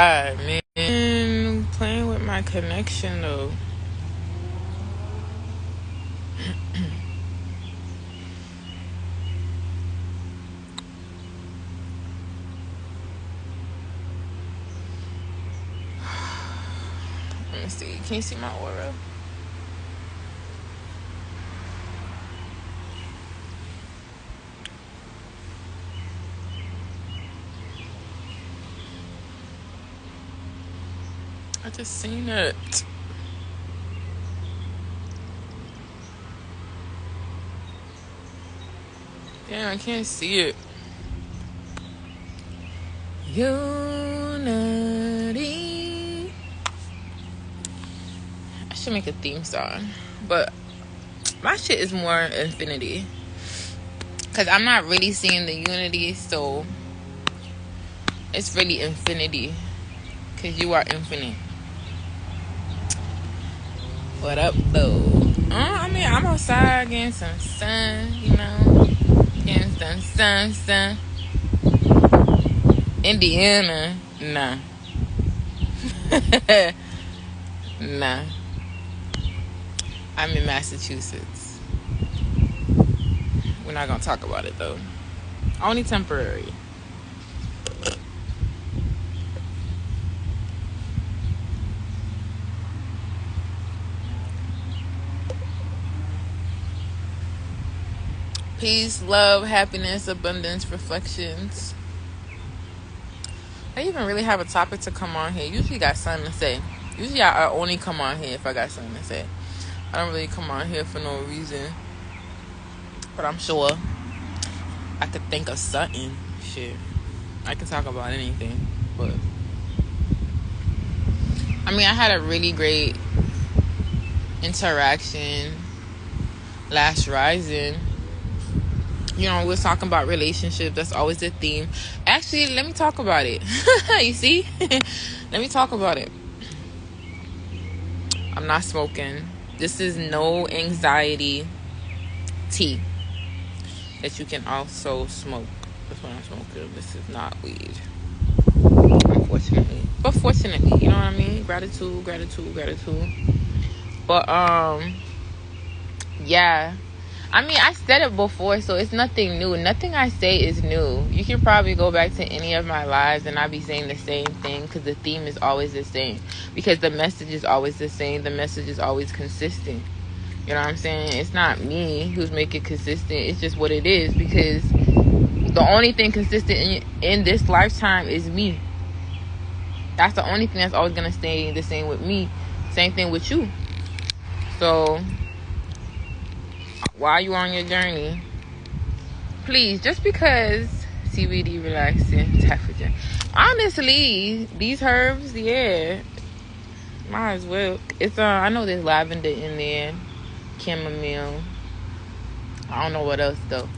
Man, playing with my connection though. Let me see. Can you see my aura? I just seen it. Damn, I can't see it. Unity. I should make a theme song. But my shit is more infinity. Because I'm not really seeing the unity, so it's really infinity. Because you are infinite. What up, though? I mean, I'm outside getting some sun, you know. Getting some sun. Indiana, nah. Nah. I'm in Massachusetts. We're not gonna talk about it, though. Only temporary. Peace, love, happiness, abundance, reflections. I even really have a topic to come on here. Usually got something to say. Usually I only come on here if I got something to say. I don't really come on here for no reason. But I'm sure I could think of something. Shit. I can talk about anything. But I mean, I had a really great interaction last Rising. You know, we're talking about relationships. That's always the theme. Actually, let me talk about it. You see? Let me talk about it. I'm not smoking. This is no anxiety tea that you can also smoke. That's what I'm smoking. This is not weed. Unfortunately. But fortunately, you know what I mean? Gratitude. But, yeah. I mean, I said it before, so it's nothing new. Nothing I say is new. You can probably go back to any of my lives and I'll be saying the same thing because the theme is always the same. Because the message is always the same. The message is always consistent. You know what I'm saying? It's not me who's making it consistent. It's just what it is because the only thing consistent in this lifetime is me. That's the only thing that's always going to stay the same with me. Same thing with you. So while you're on your journey, please, just because CBD relaxing, Tafogen. Honestly, these herbs, yeah, might as well. It's I know there's lavender in there, chamomile. I don't know what else though,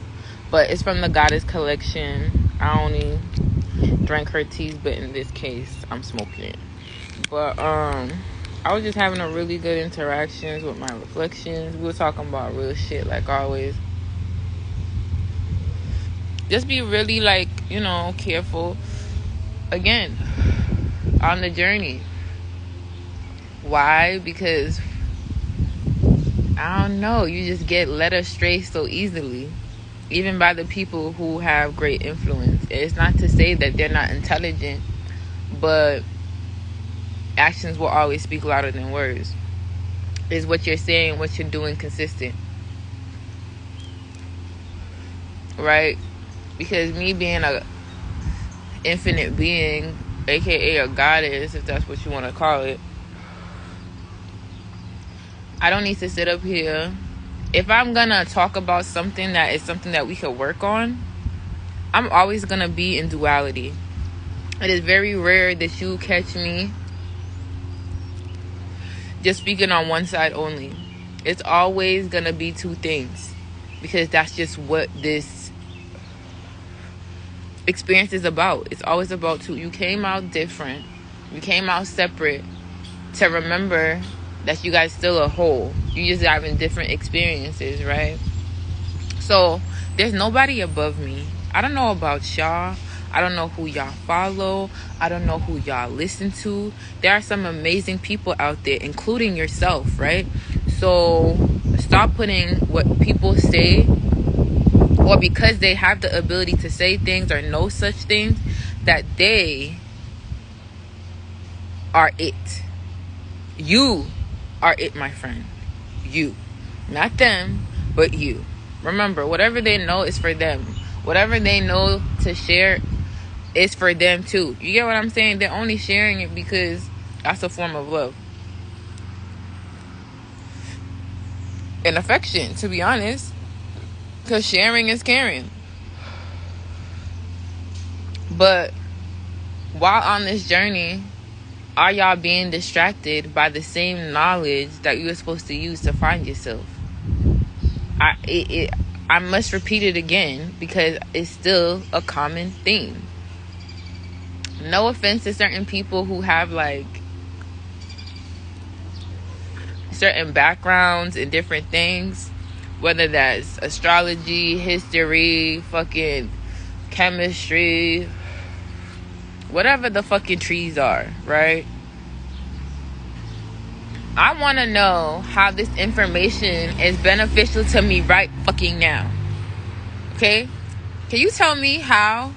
but it's from the Goddess Collection. I only drank her teas, but in this case, I'm smoking it. But I was just having a really good interactions with my reflections. We were talking about real shit like always. Just be really like, you know, careful. Again, on the journey. Why? Because I don't know. You just get led astray so easily. Even by the people who have great influence. It's not to say that they're not intelligent, but actions will always speak louder than words. Is what you're saying, what you're doing consistent? Right? Because me being a infinite being, aka a goddess, if that's what you want to call it, I don't need to sit up here. If I'm gonna talk about something that is something that we could work on, I'm always gonna be in duality. It is very rare that you catch me just speaking on one side only. It's always gonna be two things, because that's just what this experience is about. It's always about two. You came out different, you came out separate to remember that you guys still a whole. You just having different experiences, right? So there's nobody above me. I don't know about y'all. I don't know who y'all follow. I don't know who y'all listen to. There are some amazing people out there, including yourself, right? So stop putting what people say, or because they have the ability to say things or know such things, that they are it. You are it, my friend. You. Not them, but you. Remember, whatever they know is for them. Whatever they know to share is for them too. You get what I'm saying? They're only sharing it because that's a form of love and affection, to be honest. Because sharing is caring. But while on this journey, are y'all being distracted by the same knowledge that you were supposed to use to find yourself? I must repeat it again because it's still a common theme. No offense to certain people who have like certain backgrounds and different things, whether that's astrology, history, fucking chemistry, whatever the fucking trees are, right? I want to know how this information is beneficial to me right fucking now. Okay? Can you tell me how?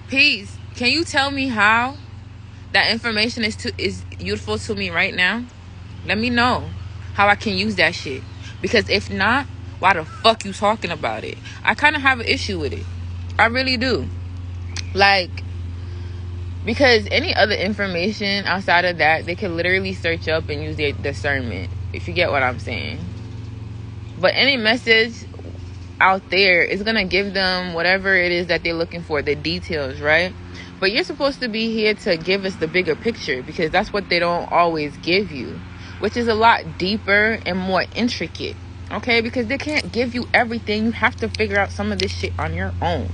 Please, can you tell me how that information is useful to me right now? Let me know how I can use that shit. Because if not, why the fuck you talking about it? I kind of have an issue with it. I really do. Like, because any other information outside of that, they can literally search up and use their discernment, if you get what I'm saying. But any message out there is going to give them whatever it is that they're looking for, the details, right? But you're supposed to be here to give us the bigger picture, because that's what they don't always give you, which is a lot deeper and more intricate, okay? Because they can't give you everything. You have to figure out some of this shit on your own.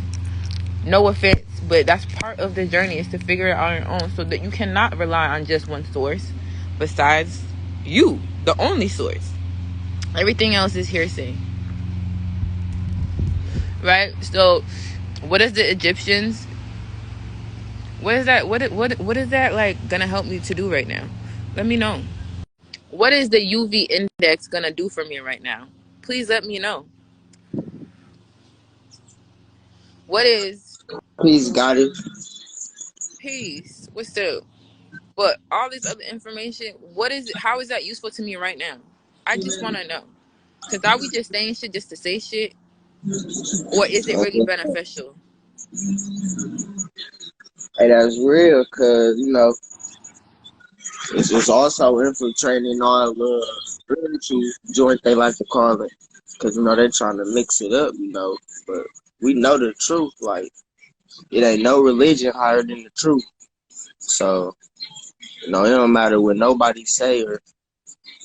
No offense, but that's part of the journey, is to figure it out on your own, so that you cannot rely on just one source besides you, the only source. Everything else is hearsay, right? So what is the Egyptians, what is that, what is that like gonna help me to do right now? Let me know. What is the UV index gonna do for me right now? Please let me know. What is Please, got it. peace? What's up? But all this other information, what is it? How is that useful to me right now? I just want to know. Because are we just saying shit just to say shit? Or is it really beneficial? Hey, that's real, cause it's also infiltrating all spiritual joint, they like to call it, cause they're trying to mix it up, but we know the truth. Like, it ain't no religion higher than the truth. So it don't matter what nobody say, or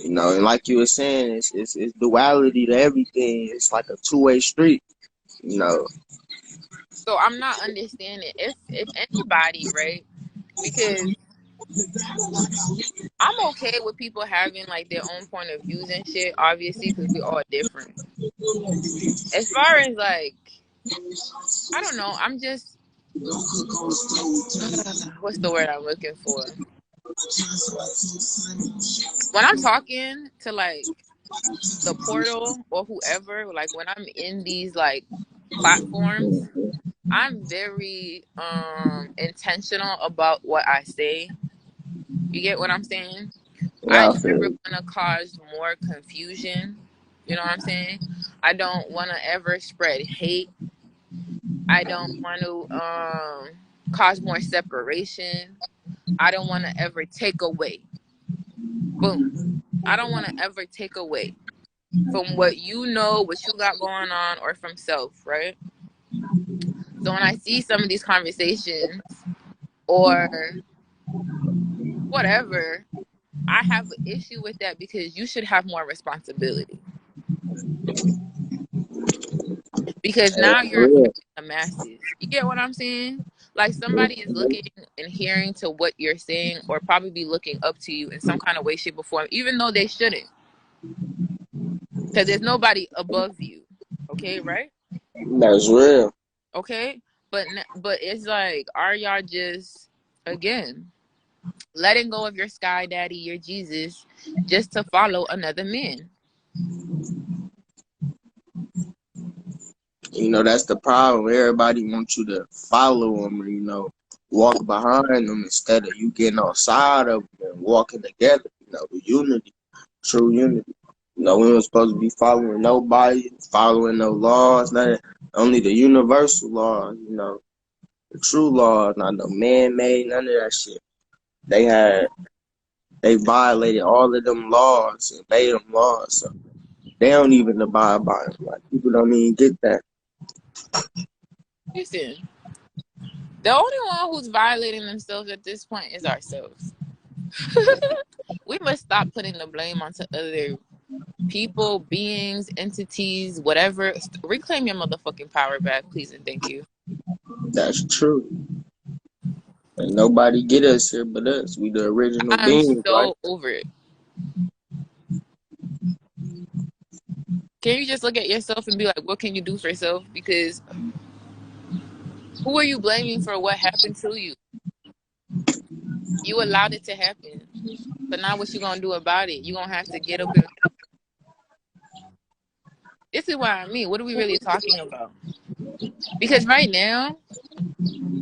and like you were saying, it's duality to everything. It's like a two-way street. You know, So I'm not understanding. If anybody, right? Because I'm okay with people having like their own point of views and shit, obviously, because we're all different. As far as like, I don't know, I'm just, what's the word I'm looking for? When I'm talking to like the portal or whoever, like when I'm in these like platforms, I'm very intentional about what I say. You get what I'm saying? I yeah, I never feel want to cause more confusion. You know what I'm saying? I don't want to ever spread hate. I don't want to cause more separation. I don't want to ever take away. Boom. I don't want to ever take away from what you know, what you got going on, or from self, right? So when I see some of these conversations or whatever, I have an issue with that, because you should have more responsibility. Because hey, now for you're real. affecting the masses. You get what I'm saying? Like somebody is looking and hearing to what you're saying, or probably be looking up to you in some kind of way, shape, or form, even though they shouldn't. Because there's nobody above you. Okay, right? That's real. Okay? but it's like, are y'all just, again, letting go of your sky daddy, your Jesus, just to follow another man? You know, that's the problem. Everybody wants you to follow them, walk behind them instead of you getting outside of them and walking together. The unity, true unity. We weren't supposed to be following nobody, following no laws, nothing. Only the universal laws, the true laws, not no man-made, none of that shit. They violated all of them laws and made them laws, so they don't even abide by them. Like, people don't even get that. Listen, the only one who's violating themselves at this point is ourselves. We must stop putting the blame onto other people, beings, entities, whatever. Reclaim your motherfucking power back, please and thank you. That's true. And nobody get us here but us. We the original I'm beings, so right? over it. Can you just look at yourself and be like, what can you do for yourself? Because who are you blaming for what happened to you? You allowed it to happen. So now what you gonna do about it? You gonna have to get up and... This is what I mean. What are we really talking about? Because right now,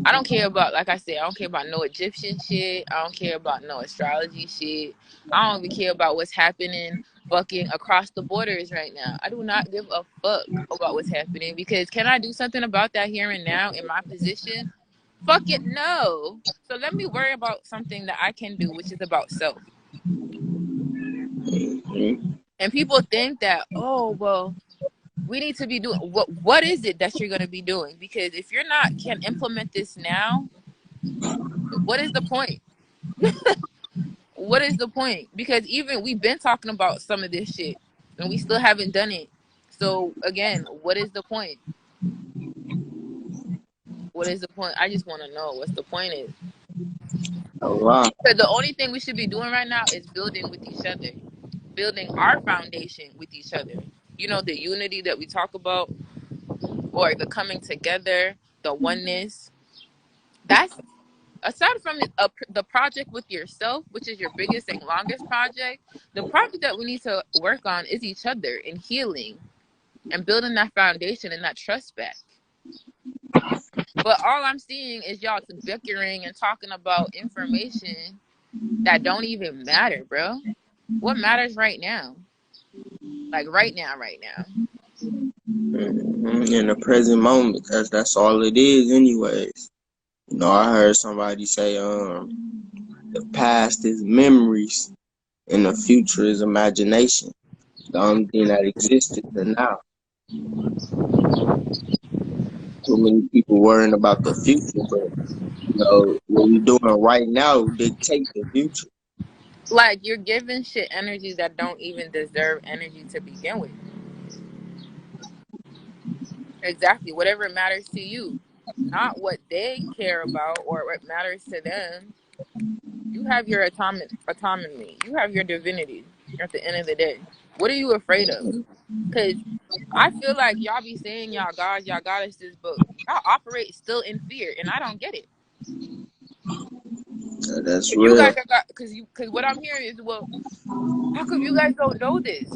I don't care about, like I said, I don't care about no Egyptian shit. I don't care about no astrology shit. I don't even care about what's happening fucking across the borders right now. I do not give a fuck about what's happening, because can I do something about that here and now in my position? Fuck it, no. So let me worry about something that I can do, which is about self. Mm-hmm. And people think that, oh, well, we need to be doing, what is it that you're going to be doing? Because if you're not can implement this now, what is the point? What is the point? Because even we've been talking about some of this shit and we still haven't done it. So again, what is the point? What is the point? I just want to know what's the point is. Oh, wow. Because the only thing we should be doing right now is building with each other, building our foundation with each other. The unity that we talk about, or the coming together, the oneness. That's, aside from the project with yourself, which is your biggest and longest project, the project that we need to work on is each other and healing and building that foundation and that trust back. But all I'm seeing is y'all bickering and talking about information that don't even matter, bro. What matters right now? Like right now. Mm-hmm. In the present moment, that's all it is anyways. I heard somebody say, the past is memories and the future is imagination. The only thing that exists is the now. Too many people worrying about the future, but what we're doing right now dictate the future. Like, you're giving shit energy that don't even deserve energy to begin with. Exactly. Whatever matters to you, not what they care about or what matters to them. You have your autonomy. You have your divinity at the end of the day. What are you afraid of? Because I feel like y'all be saying y'all gods, y'all goddesses, but y'all operate still in fear, and I don't get it. That's If you real. guys are, because what I'm hearing is, well, how come you guys don't know this?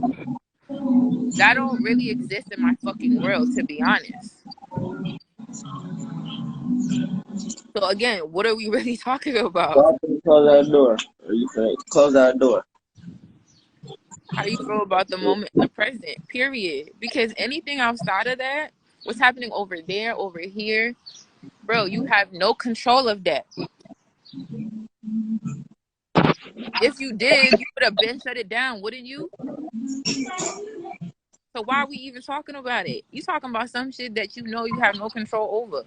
That don't really exist in my fucking world, to be honest. So again, what are we really talking about? Close that door. Or you can close that door. How you feel about the moment in the present, period. Because anything outside of that, what's happening over there, over here, bro, you have no control of that. If you did, you would have been shut it down, wouldn't you? So why are we even talking about it? You talking about some shit that you have no control over.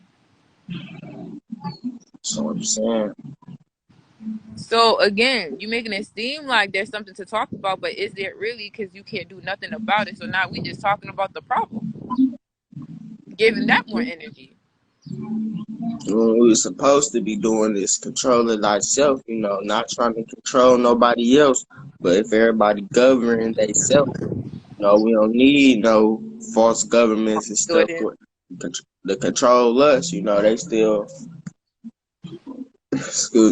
That's what I'm saying. So again, you making it seem like there's something to talk about, but is there really? Because you can't do nothing about it. So now we just talking about the problem, giving that more energy. What we were supposed to be doing is controlling thyself, not trying to control nobody else. But if everybody governing themselves, we don't need no false governments and stuff. Jordan. to control us. They still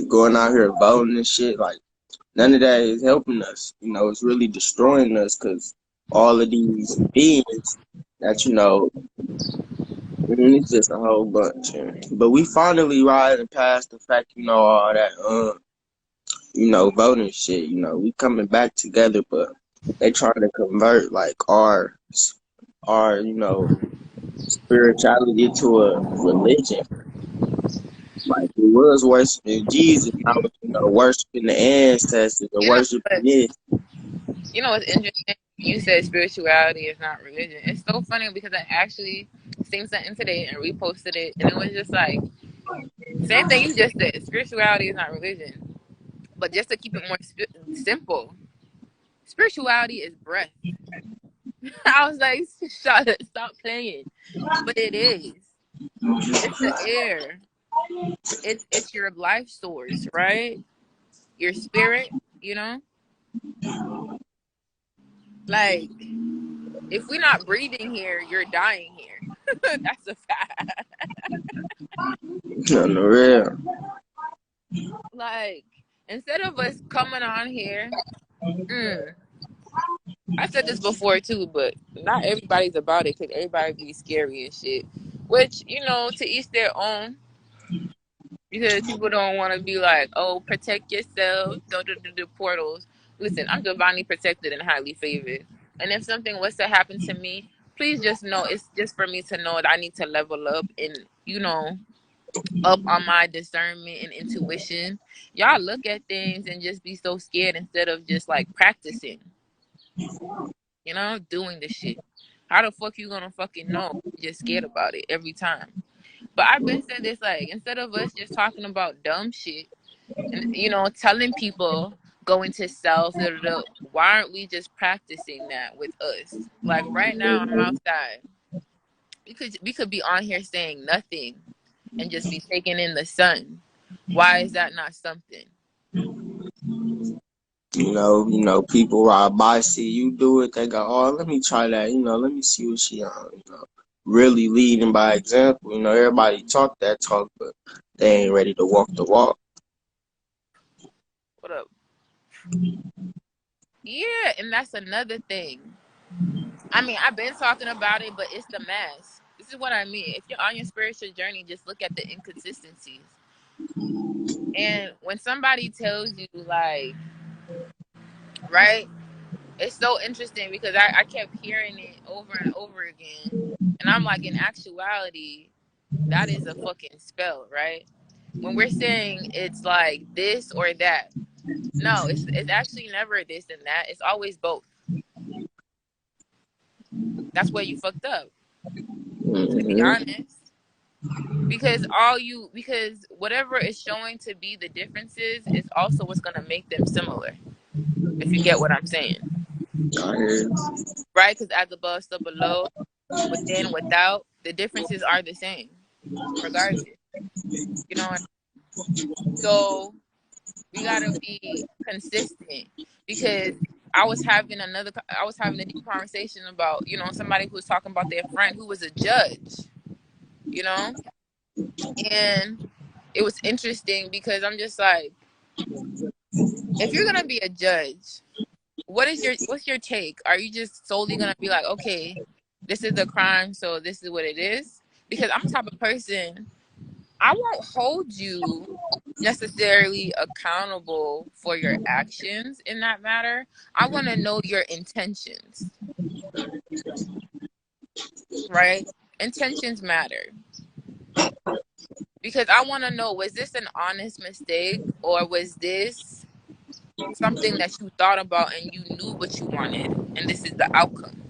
going out here voting and shit. Like none of that is helping us. It's really destroying us because all of these beings that it's just a whole bunch. But we finally rising past the fact, all that voting shit. We coming back together, but they trying to convert like our spirituality to a religion. Like it was worshiping Jesus, now it's worshiping the ancestors or You know worshiping what? this. You know what's interesting? You said spirituality is not religion. It's so funny because I actually seen something today and reposted it, and it was just like same thing you just said. Spirituality is not religion, but just to keep it more simple, spirituality is breath. I was like, shut it, stop playing. But it is. It's the air. It's your life source, right? Your spirit, you know? Like, if we're not breathing here, you're dying here. That's a fact. On the real. Like, instead of us coming on here, I said this before too, but not everybody's about it because everybody be scary and shit. Which, to each their own. Because people don't want to be like, oh, protect yourself, don't do the portals. Listen, I'm divinely protected and highly favored. And if something was to happen to me, please just know it's just for me to know that I need to level up and, up on my discernment and intuition. Y'all look at things and just be so scared instead of just like practicing, doing the shit. How the fuck you gonna fucking know? You're just scared about it every time. But I've been saying this, like, instead of us just talking about dumb shit and, telling people go into self, why aren't we just practicing that with us? Like right now I'm outside. We could be on here saying nothing and just be taking in the sun. Why is that not something? People ride by, see you do it, they go, oh, let me try that, let me see what she on, really leading by example. Everybody talk that talk, but they ain't ready to walk the walk. What up? Yeah, and that's another thing. I mean, I've been talking about it, but it's the mask. This is what I mean. If you're on your spiritual journey, just look at the inconsistencies. And when somebody tells you, like, right, it's so interesting because I kept hearing it over and over again. And I'm like, in actuality, that is a fucking spell, right? When we're saying it's like this or that, no, it's actually never this and that. It's always both. That's where you fucked up, to be honest. Because whatever is showing to be the differences is also what's gonna make them similar. If you get what I'm saying. Right? Because as above, so below, within, without, the differences are the same, regardless. So we gotta be consistent because I was having a deep conversation about, somebody who was talking about their friend who was a judge, and it was interesting because I'm just like, if you're gonna be a judge, what's your take? Are you just solely gonna be like, okay, this is the crime, so this is what it is? Because I'm the type of person, I won't hold you necessarily accountable for your actions in that matter. I want to know your intentions, right? Intentions matter. Because I want to know, was this an honest mistake or was this something that you thought about and you knew what you wanted and this is the outcome?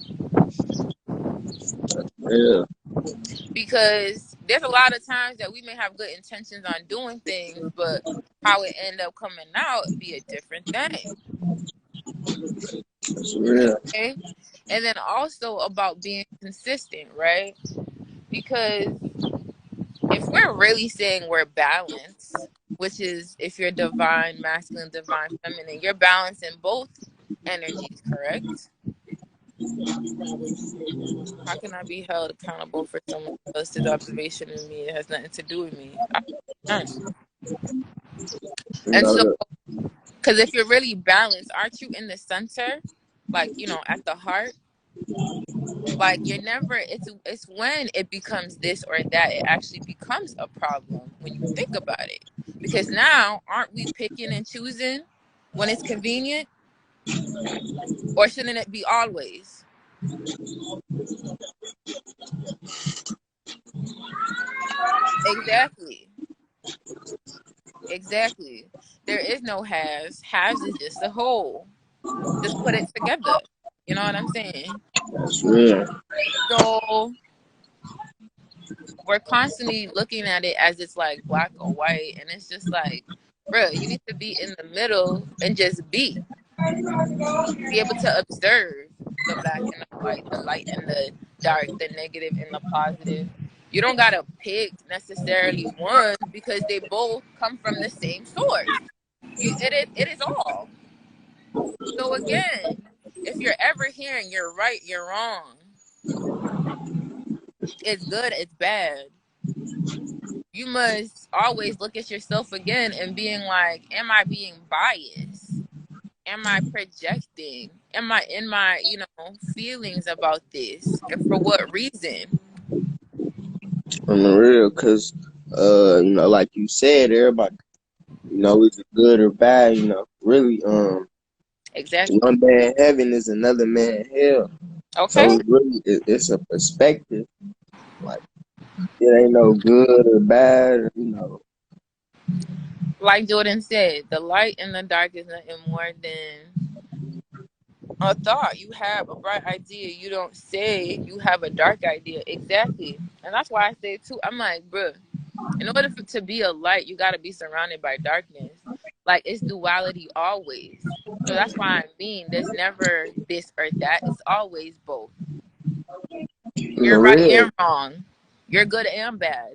Yeah. Because there's a lot of times that we may have good intentions on doing things, but how it end up coming out be a different thing. Yeah. Okay? And then also about being consistent, right? Because if we're really saying we're balanced, which is if you're divine masculine, divine feminine, you're balancing both energies, correct? How can I be held accountable for someone else's observation of me? It has nothing to do with me. None. You And know so, the because if you're really balanced, aren't you in the center? Like, at the heart? Like, you're never, it's when it becomes this or that, it actually becomes a problem when you think about it. Because now, aren't we picking and choosing when it's convenient? Or shouldn't it be always? Exactly. Exactly. There is no halves. Halves is just a whole. Just put it together. You know what I'm saying? that's real. So we're constantly looking at it as it's like black or white, and it's just like, bro, you need to be in the middle and just be able to observe the black and the white, the light and the dark, the negative and the positive. You don't gotta pick necessarily one because they both come from the same source. It is all. So again, if you're ever hearing you're right, you're wrong, it's good, it's bad, you must always look at yourself again and being like, am I being biased? Am I projecting? Am I in my, feelings about this? And for what reason? On the real, cause like you said, everybody, is it good or bad? Really, Exactly. one man in heaven is another man in hell. So Okay. it's a perspective. Like it ain't no good or bad. Like Jordan said, the light and the dark is nothing more than a thought. You have a bright idea. You don't say you have a dark idea. Exactly. And that's why I say too, I'm like, bruh, in order to be a light, you got to be surrounded by darkness. Like, it's duality always. So that's why I mean, there's never this or that. It's always both. On the You're right real, and wrong. You're good and bad.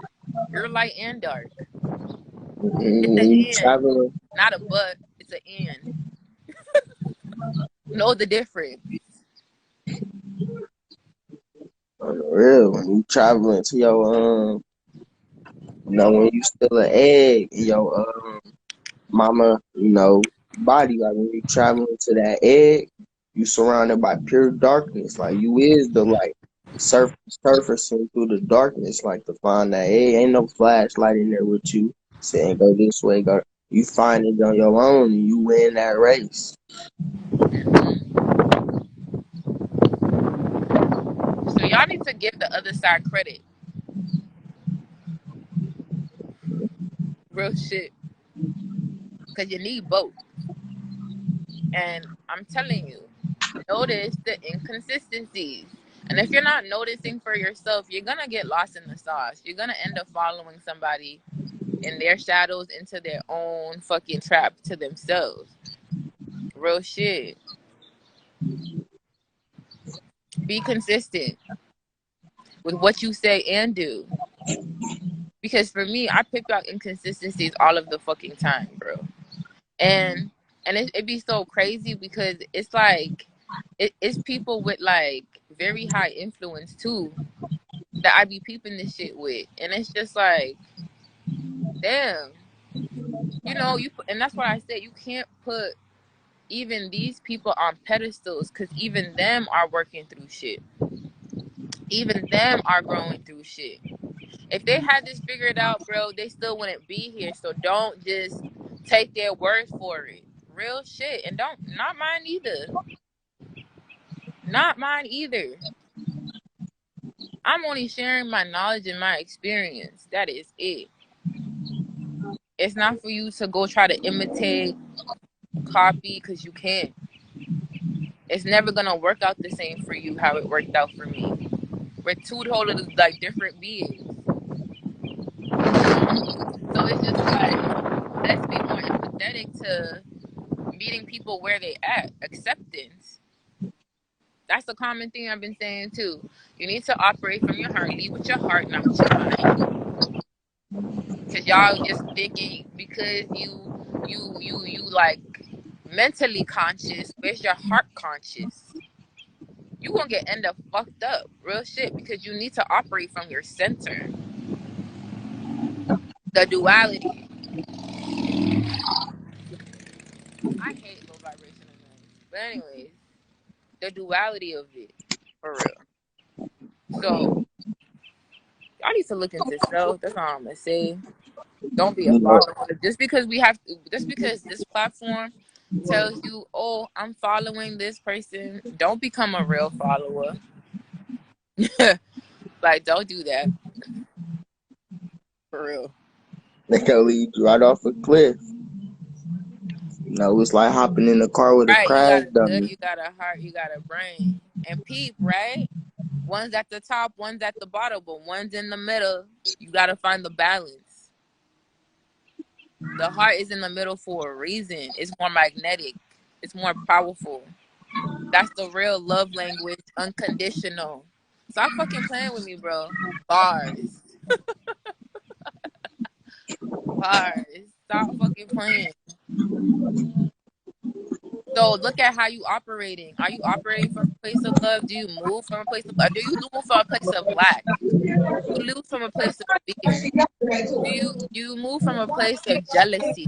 You're light and dark. It's when you an and, traveling not a but. It's an and. Know the difference. on the real, when you traveling to your when you still an egg in your mama, body, like when you traveling to that egg, you surrounded by pure darkness. Like you is the light. Surfacing through the darkness, like to find that egg. Ain't no flashlight in there with you saying go this way, go. You find it on your own and you win that race. Hmm. So y'all need to give the other side credit. Real shit. Because you need both. And I'm telling you, notice the inconsistencies. And if you're not noticing for yourself, you're going to get lost in the sauce. You're going to end up following somebody in their shadows into their own fucking trap to themselves. Real shit. Be consistent with what you say and do. Because for me, I pick out inconsistencies all of the fucking time, bro. And it be so crazy because it's like it's people with like very high influence too that I be peeping this shit with, and it's just like, damn, and that's what I said. You can't put even these people on pedestals because even them are working through shit. Even them are growing through shit. If they had this figured out, bro, they still wouldn't be here. So don't just take their word for it. Real shit, and don't not mine either. Not mine either. I'm only sharing my knowledge and my experience. That is it. It's not for you to go try to imitate, copy, because you can't. It's never gonna work out the same for you how it worked out for me. We're two totally like different beings. So it's just like, let's be more empathetic to meeting people where they at. Acceptance. That's the common thing I've been saying too. You need to operate from your heart. Lead with your heart, not with your mind. Cause y'all just thinking because you like mentally conscious. Where's your heart conscious? you gonna end up fucked up, real shit, because you need to operate from your center. The duality. I hate low vibrational noise. But anyways, the duality of it, for real. So y'all need to look into self. That's all I'm gonna say. Don't be a You know, follower. Just because this platform tells you, oh, I'm following this person, don't become a real follower. Like, don't do that. For real. they can lead you right off a cliff. You know, it's like hopping in a car with a Right, you crash got a gut, dummy. you got a heart, you got a brain. And peep, right? One's at the top, one's at the bottom, but one's in the middle. You gotta find the balance. The heart is in the middle for a reason. It's more magnetic. It's more powerful. That's the real love language, unconditional. Stop fucking playing with me, bro. Bars. Bars. Stop fucking playing. So look at how you operating. Are you operating from a place of love? Do you move from a place of love? Do you move from a place of lack? Do you move from a place of fear? Do you move from a place of jealousy?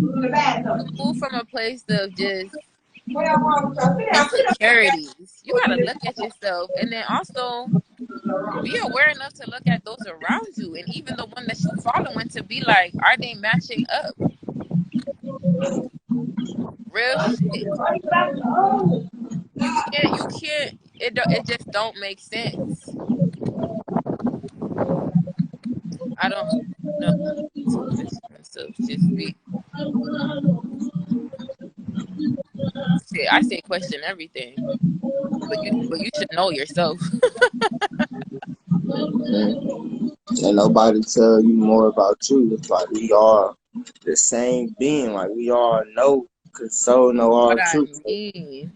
You move from a place of just insecurities. You gotta look at yourself, and then also be aware enough to look at those around you, and even the one that you following, to be like, are they matching up? Real shit. You can't. It just don't make sense. I don't know. To question myself, just be shit. I say question everything, but you should know yourself. And nobody tell you more about you. It's like we are the same being. Like we all know, cause so know What all I truth. mean.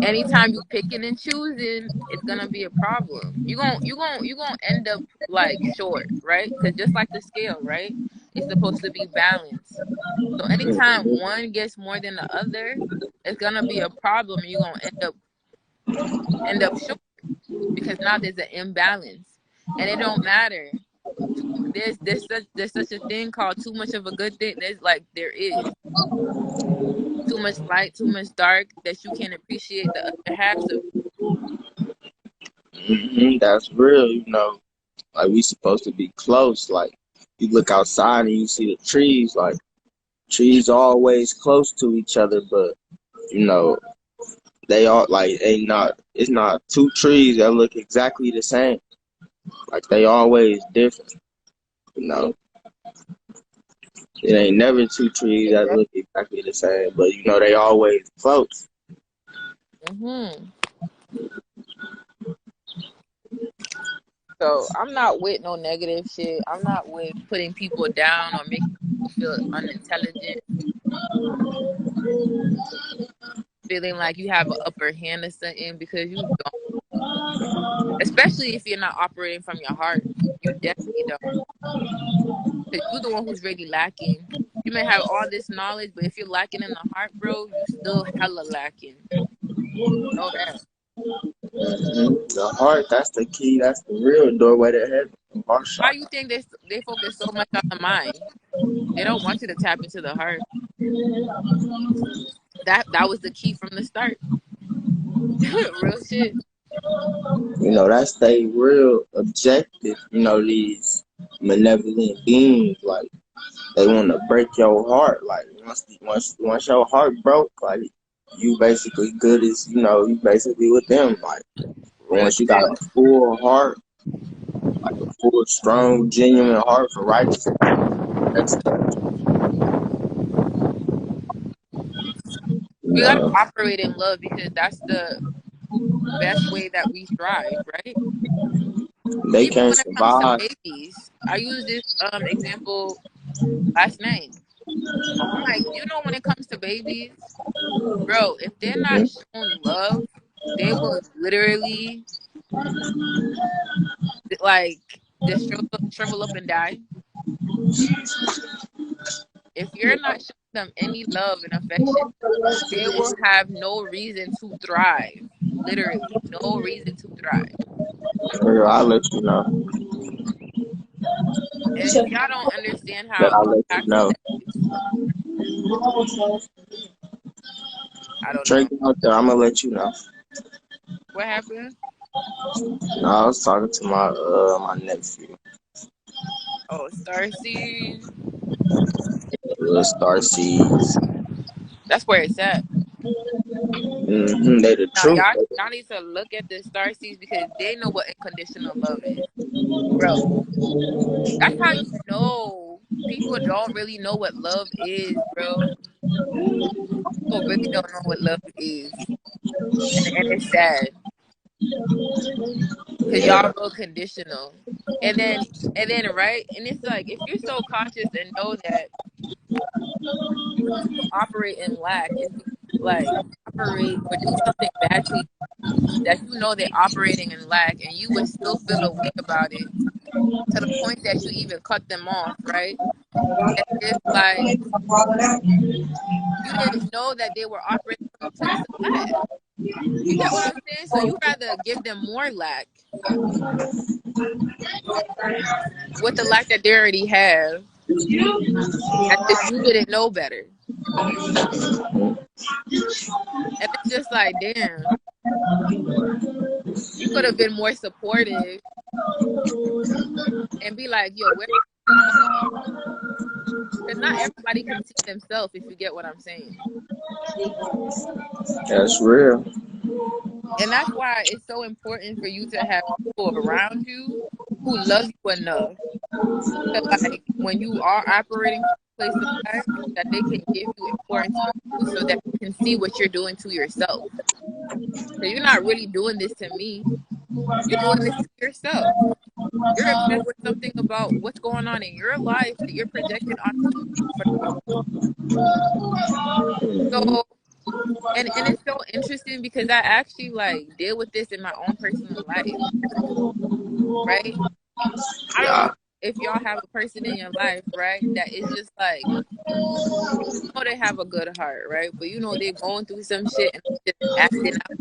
Anytime you picking and choosing, it's gonna be a problem. You gonna end up like short, right? Because just like the scale, right? It's supposed to be balanced. So anytime one gets more than the other, it's gonna be a problem, and you're gonna end up short because now there's an imbalance, and it don't matter. There's such a thing called too much of a good thing. There is too much light, too much dark that you can't appreciate the other halves of. That's real. You know, like we supposed to be close. Like you look outside and you see the trees. Like trees are always close to each other, but you know they are like ain't not. It's not two trees that look exactly the same. Like they always different. You know, it ain't never two trees that look exactly the same, but you know they always close. Mm-hmm. So I'm not with no negative shit. I'm not with putting people down or making people feel unintelligent, feeling like you have an upper hand or something, because you don't. Especially if you're not operating from your heart. You definitely don't. Because you're the one who's really lacking. You may have all this knowledge, but if you're lacking in the heart, bro, you still hella lacking. Know that. The heart, that's the key. That's the real doorway to heaven. The heart Why chakra. you think they focus so much on the mind? They don't want you to tap into the heart. That was the key from the start. Real shit. You know, that's they real objective. You know, these malevolent beings, like they want to break your heart. Like once your heart broke, like you basically good as you know, you basically with them. Like Real once you got shit. a full heart, like a full, strong, genuine heart for righteousness, that's you We gotta know operate in love because that's the best way that we thrive, right? they Even can't when it comes to survive. babies, I use this example last night. I'm like, when it comes to babies, bro, if they're not shown love, they will literally like just shrivel up and die. If you're not shown them any love and affection, they will have no reason to thrive. Literally, no reason to thrive. Girl, I'll let you know. And if y'all don't understand But how I'll let you impactful know. that is, I don't know. Drake out there, I'm gonna let you know. What happened? No, I was talking to my nephew. Oh, Starseed. Star Seeds. That's where it's at. They the Now, truth. y'all need to look at the Starseeds because they know what unconditional love is, bro. That's how you know people don't really know what love is, bro. People really don't know what love is, and it's sad because Yeah. y'all real conditional. And then, right, and it's like if you're so conscious and know that when people operate in lack and like operate or do something bad to you, that you know they're operating in lack, and you would still feel a way about it to the point that you even cut them off, right? As if like you didn't know that they were operating from a place of lack. You get what I'm saying? So you rather give them more lack with the lack that they already have, as if you didn't know better. And it's just like, damn, you could have been more supportive and be like, yo, where? Because not everybody can see themselves, if you get what I'm saying. That's real. And that's why it's so important for you to have people around you who love you enough to, like, when you are operating from a place of lack, that they can give you important cues so that you can see what you're doing to yourself. So you're not really doing this to me. You're doing this to yourself. You're upset with something about what's going on in your life that you're projecting onto me for the most part. So, and it's so interesting because I actually like deal with this in my own personal life, right? I don't Yeah. know if y'all have a person in your life, right, that is just like, you know, they have a good heart, right? But you know they're going through some shit and just acting out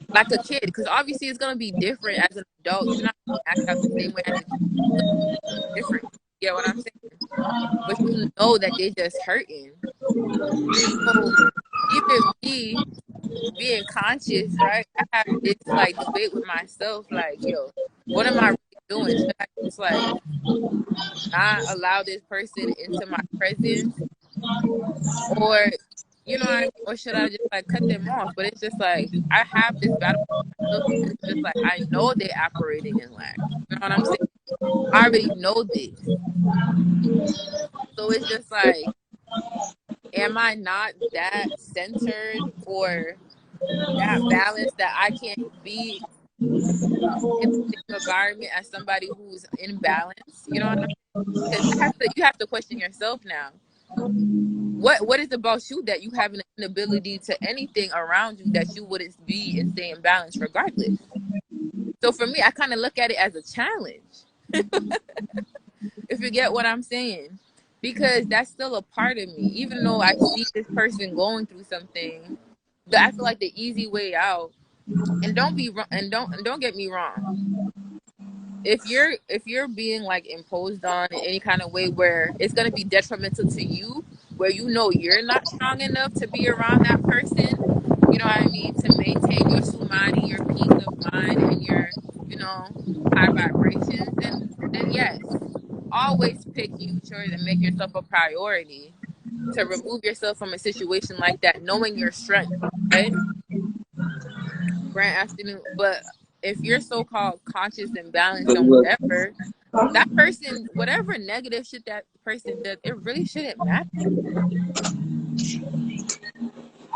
like a kid. Because obviously it's gonna be different as an adult. You're not gonna act out the same way as a kid. It's gonna be different. You get what I'm saying? But you know that they just hurting. So even me being conscious, right? I have this like debate with myself, like, yo, what am I really doing? Should I just like not allow this person into my presence, or you know what I mean? Or should I just like cut them off? But it's just like I have this battle with myself because it's just like I know they're operating in lack. You know what I'm saying? I already know this. So it's just like, am I not that centered or that balanced that I can't be in the same environment as somebody who's in balance? You know what I mean? Because you have to question yourself now. What is about you that you have an inability to anything around you that you wouldn't be and stay in balance regardless? So for me, I kind of look at it as a challenge, if you get what I'm saying, because that's still a part of me. Even though I see this person going through something, that I feel like the easy way out. And don't be wrong. And don't get me wrong. If you're being like imposed on in any kind of way where it's gonna be detrimental to you, where you know you're not strong enough to be around that person, you know what I mean, to maintain your sumani, your peace of mind, and your, you know, high vibrations, then yes, always pick you choice and make yourself a priority to remove yourself from a situation like that, knowing your strength, right? Grand afternoon. But if you're so called conscious and balanced and whatever, that person, whatever negative shit that person does, it really shouldn't matter.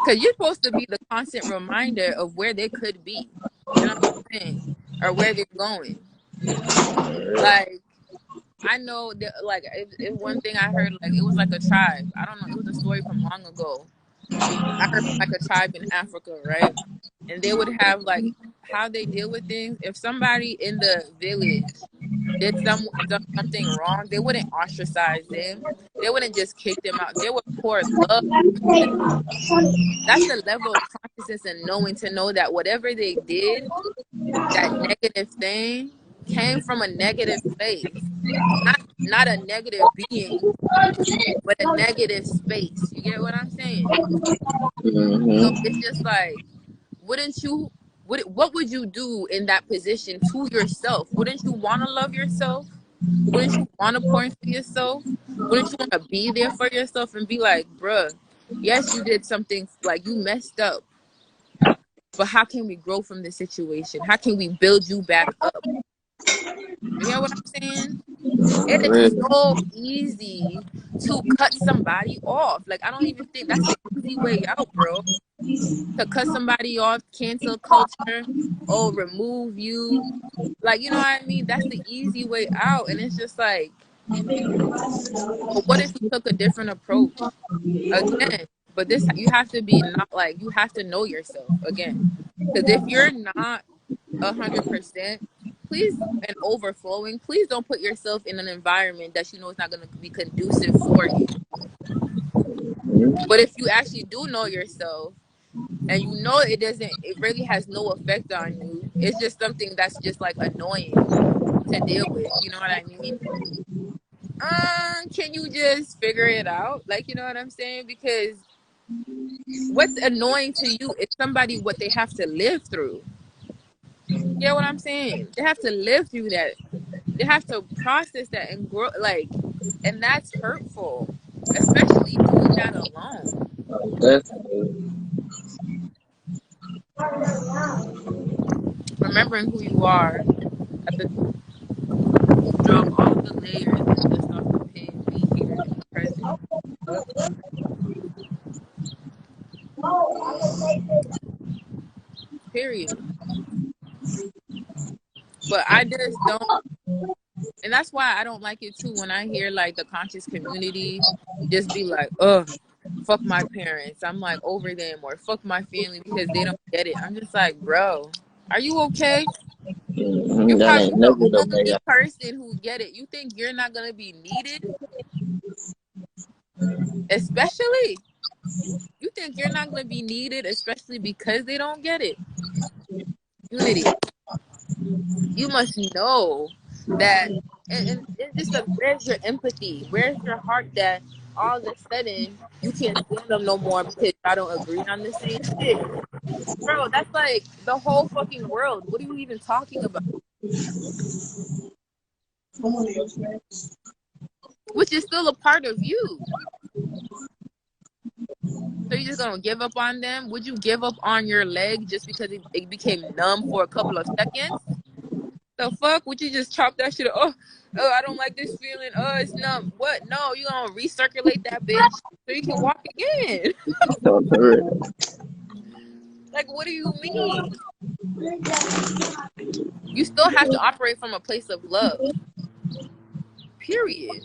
Because you're supposed to be the constant reminder of where they could be. You know what I'm saying? Or where they're going. Like, I know that, like, it one thing I heard, like, it was like a tribe. I don't know. It was a story from long ago. I heard from, like, a tribe in Africa, right? And they would have, like, how they deal with things. If somebody in the village did something wrong, they wouldn't ostracize them. They wouldn't just kick them out. They would pour love. That's the level of consciousness and knowing to know that whatever they did, that negative thing, came from a negative place. Not a negative being, but a negative space. You get what I'm saying? So Mm-hmm. it's just like, wouldn't you? What would you do in that position to yourself? Wouldn't you want to love yourself? Wouldn't you want to pour into yourself? Wouldn't you want to be there for yourself and be like, bruh, yes, you did something, like you messed up, but how can we grow from this situation? How can we build you back up? You hear what I'm saying? It is Really. so easy to cut somebody off. Like, I don't even think that's the easy way out, bro. To cut somebody off, cancel culture, or remove you. Like, you know what I mean? That's the easy way out. And it's just like, but what if you took a different approach? Again, but this, you have to be not like, you have to know yourself again. Because if you're not 100%, please, and overflowing, please don't put yourself in an environment that you know is not going to be conducive for you. But if you actually do know yourself and you know it really has no effect on you, it's just something that's just like annoying to deal with. You know what I mean? Can you just figure it out? Like, you know what I'm saying? Because what's annoying to you is somebody what they have to live through. You know what I'm saying? They have to live through that. They have to process that and grow, like, and that's hurtful, especially doing that alone. Definitely. Remembering who you are at the drop all the layers and dust off the pain, be here in the present. But period. But I just don't, and that's why I don't like it too when I hear like the conscious community just be like, "Ugh, fuck my parents. I'm like over them," or "fuck my family because they don't get it." I'm just like, bro, are you okay? You're Mm-hmm. That probably ain't the never the way only out. person who get it. You think you're not gonna be needed, especially. You think you're not gonna be needed, especially because they don't get it. Unity. You must know that, and it's just like, where's your empathy? Where's your heart that all of a sudden you can't stand them no more because I don't agree on the same shit, bro? That's like the whole fucking world. What are you even talking about? Which is still a part of you. So you're just gonna give up on them? Would you give up on your leg just because it became numb for a couple of seconds? The fuck? Would you just chop that shit? Oh, I don't like this feeling. Oh, it's numb. What? No, you gonna recirculate that bitch so you can walk again. So, for real. Like, what do you mean? You still have to operate from a place of love. Period.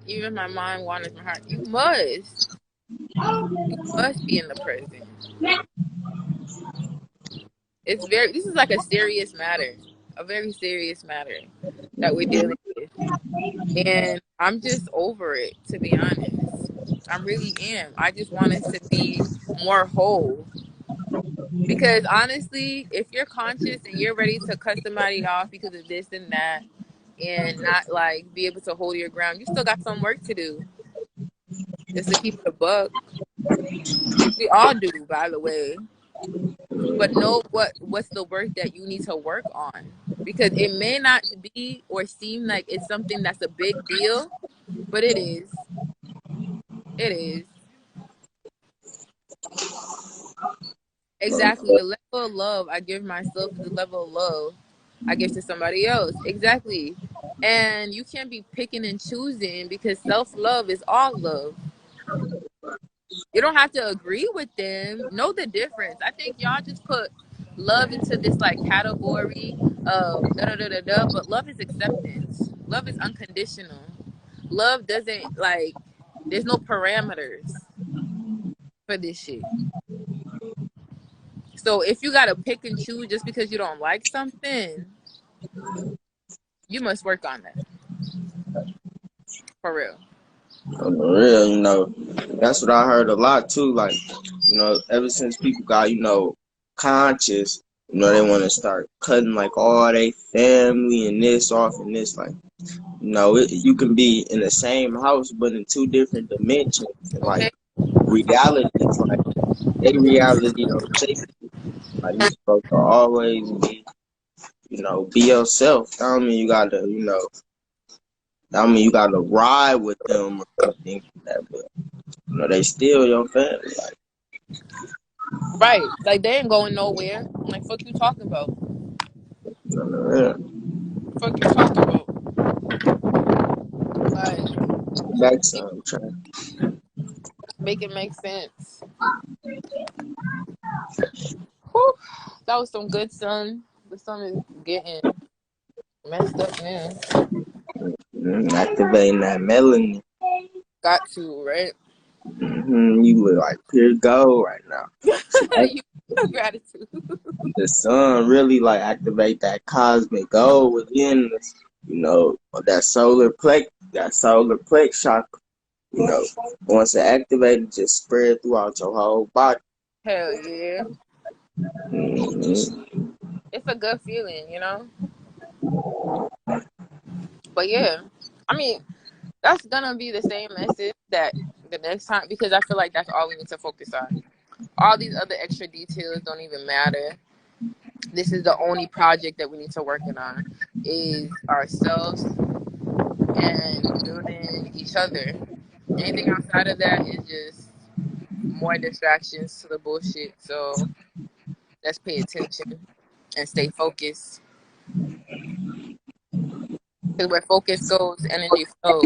Even my mind wanders my heart. You must. You must be in the present. This is like a serious matter. A very serious matter that we're dealing with. And I'm just over it, to be honest. I really am. I just want us to be more whole. Because honestly, if you're conscious and you're ready to cut somebody off because of this and that and not like be able to hold your ground, you still got some work to do. Just to keep it a buck. We all do, by the way. But know what's the work that you need to work on. Because it may not be or seem like it's something that's a big deal, but it is. It is. Exactly. The level of love I give myself is the level of love I give to somebody else. Exactly. And you can't be picking and choosing because self love is all love. You don't have to agree with them. Know the difference. I think y'all just put love into this like category of da da da da da, but love is acceptance. Love is unconditional. Love doesn't like, there's no parameters for this shit. So if you gotta pick and choose just because you don't like something, You must work on that. For real. On the real, that's what I heard a lot too. Like, ever since people got, conscious, they want to start cutting like all their family and this off and this. Like, you can be in the same house but in two different dimensions. And like Okay. realities, like they reality don't shape you. Like you supposed to always be, be yourself. I don't mean you gotta, ride with them or anything like that, but they still your family. Like, Right. Like they ain't going nowhere. Like fuck you talking about. yeah. Fuck you talking about. Like Back to I'm trying. make it make sense. Whew. That was some good sun. The sun is getting messed up now. Activating that melanin. Got to, right? You look like pure gold right now. Gratitude. The sun really like activate that cosmic gold within us. That solar plex chakra. Once it activated, just spread throughout your whole body. Hell yeah. Mm-hmm. It's a good feeling, But yeah, I mean, that's gonna be the same message that the next time, because I feel like that's all we need to focus on. All these other extra details don't even matter. This is the only project that we need to work on is ourselves and building each other. Anything outside of that is just more distractions to the bullshit. So let's pay attention and stay focused. Because where focus goes, energy flows,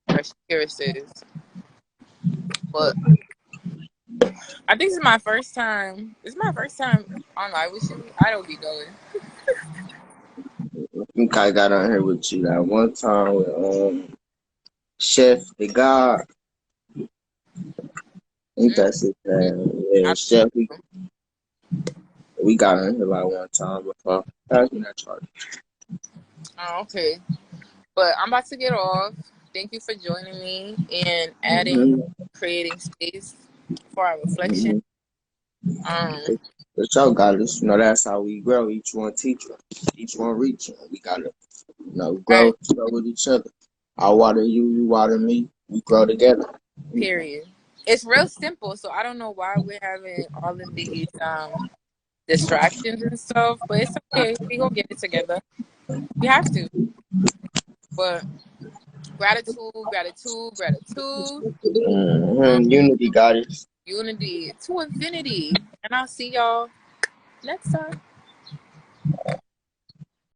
as Shakira says. But I think this is my first time. This is my first time on live with you. I don't be going. I think I got on here with you that one time with Chef the God. I think that's it. Yeah, Chef. We got on here like one time before. Pass me that charger. Oh, okay. But I'm about to get off. Thank you for joining me and adding, creating space for our reflection. The show got us. That's how we grow. Each one teach one. Each one reach one. We gotta, grow with each other. I water you, you water me. We grow together. Period. It's real simple. So I don't know why we're having all of these distractions and stuff, but it's okay. We gonna get it together. We have to. But gratitude, gratitude, gratitude. Unity got it. Unity to infinity. And I'll see y'all next time.